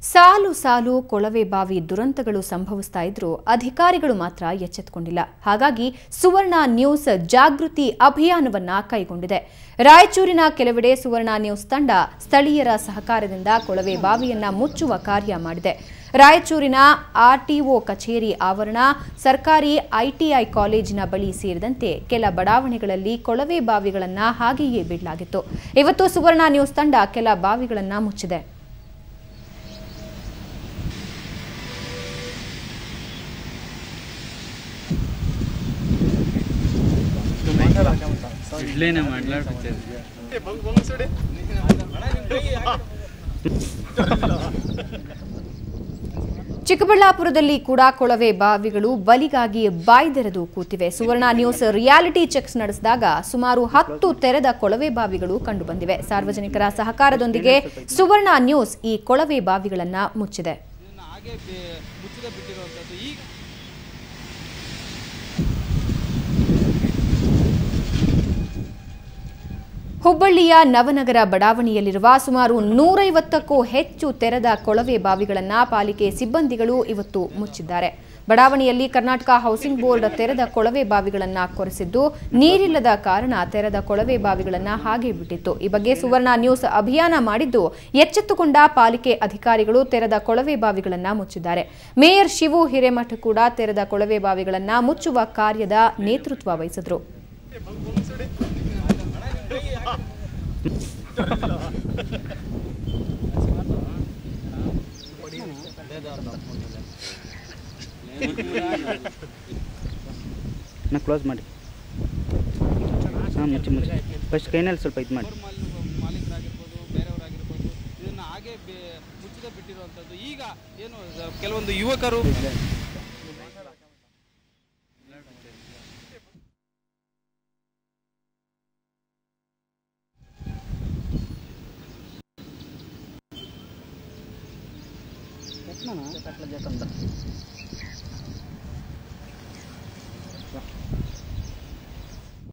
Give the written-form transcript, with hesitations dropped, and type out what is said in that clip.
ಸಾಲು ಸಾಲು ಕೊಳವೆ ಬಾವಿ ದುರಂತಗಳು ಸಂಭವಿಸ್ತಾ ಇದ್ರೂ ಅಧಿಕಾರಿಗಳು ಮಾತ್ರ ಎಚ್ಚೆತ್ತುಕೊಂಡಿಲ್ಲ. ಹಾಗಾಗಿ ಸುವರ್ಣ ನ್ಯೂಸ್ ಜಾಗೃತಿ ಅಭಿಯಾನವನ್ನ ಕೈಗೊಂಡಿದೆ. ರಾಯಚೂರಿನ ಕೆಲವೆಡೆ ಸುವರ್ಣ ನ್ಯೂಸ್ ತಂಡ ಸ್ಥಳೀಯರ ಸಹಕಾರದಿಂದ ಕೊಳವೆ ಬಾವಿಯನ್ನ ಮುಚ್ಚುವ ಕಾರ್ಯ ಮಾಡಿದೆ. ರಾಯಚೂರಿನ ಆರ್ಟಿಒ ಕಚೇರಿ ಆವರಣ, ಸರ್ಕಾರಿ ಐಟಿಐ ಕಾಲೇಜಿನ ಬಳಿ ಸೇರಿದಂತೆ ಕೆಲ ಬಡಾವಣೆಗಳಲ್ಲಿ ಕೊಳವೆ ಬಾವಿಗಳನ್ನು ಹಾಗೆಯೇ ಬಿಡಲಾಗಿತ್ತು. ಇವತ್ತು ಸುವರ್ಣ ನ್ಯೂಸ್ ತಂಡ ಕೆಲ ಬಾವಿಗಳನ್ನು ಮುಚ್ಚಿದೆ. ಚಿಕ್ಕಬಳ್ಳಾಪುರದಲ್ಲಿ ಕೂಡ ಕೊಳವೆ ಬಾವಿಗಳು ಬಲಿಗಾಗಿ ಬಾಯ್ದೆರೆದು ಕೂತಿವೆ. ಸುವರ್ಣ ನ್ಯೂಸ್ ರಿಯಾಲಿಟಿ ಚೆಕ್ಸ್ ನಡೆಸಿದಾಗ ಸುಮಾರು 10 ತೆರೆದ ಕೊಳವೆ ಬಾವಿಗಳು ಕಂಡುಬಂದಿವೆ. ಸಾರ್ವಜನಿಕರ ಸಹಕಾರದೊಂದಿಗೆ ಸುವರ್ಣ ನ್ಯೂಸ್ ಈ ಕೊಳವೆ ಬಾವಿಗಳನ್ನು ಮುಚ್ಚಿದೆ. ಹುಬ್ಬಳ್ಳಿಯ ನವನಗರ ಬಡಾವಣೆಯಲ್ಲಿರುವ ಸುಮಾರು 150ಕ್ಕೂ ಹೆಚ್ಚು ತೆರೆದ ಕೊಳವೆ ಬಾವಿಗಳನ್ನು ಪಾಲಿಕೆ ಸಿಬ್ಬಂದಿಗಳು ಇವತ್ತು ಮುಚ್ಚಿದ್ದಾರೆ. ಬಡಾವಣೆಯಲ್ಲಿ ಕರ್ನಾಟಕ ಹೌಸಿಂಗ್ ಬೋರ್ಡ್ ತೆರೆದ ಕೊಳವೆ ಬಾವಿಗಳನ್ನು ಕೊರೆಸಿದ್ದು, ನೀರಿಲ್ಲದ ಕಾರಣ ತೆರೆದ ಕೊಳವೆ ಬಾವಿಗಳನ್ನು ಹಾಗೆ ಬಿಟ್ಟಿತ್ತು. ಈ ಬಗ್ಗೆ ಸುವರ್ಣ ನ್ಯೂಸ್ ಅಭಿಯಾನ ಮಾಡಿದ್ದು, ಎಚ್ಚೆತ್ತುಕೊಂಡ ಪಾಲಿಕೆ ಅಧಿಕಾರಿಗಳು ತೆರೆದ ಕೊಳವೆ ಬಾವಿಗಳನ್ನು ಮುಚ್ಚಿದ್ದಾರೆ. ಮೇಯರ್ ಶಿವು ಹಿರೇಮಠ ಕೂಡ ತೆರೆದ ಕೊಳವೆ ಬಾವಿಗಳನ್ನು ಮುಚ್ಚುವ ಕಾರ್ಯದ ನೇತೃತ್ವ ವಹಿಸಿದರು. ಕ್ಲೋಸ್ ಮಾಡಿ ಮುಚ್ಚಿ ಫಸ್ಟ್ ಕೈನಲ್ಲಿ ಸ್ವಲ್ಪ ಇದು ಮಾಡಿ. ಮಾಲೀಕರಾಗಿರ್ಬೋದು, ಬೇರೆಯವರಾಗಿರ್ಬೋದು, ಇದನ್ನ ಹಾಗೆ ಮುಚ್ಚದೆ ಬಿಟ್ಟಿರುವಂಥದ್ದು. ಈಗ ಏನು ಕೆಲವೊಂದು ಯುವಕರು ಜೇತಂದ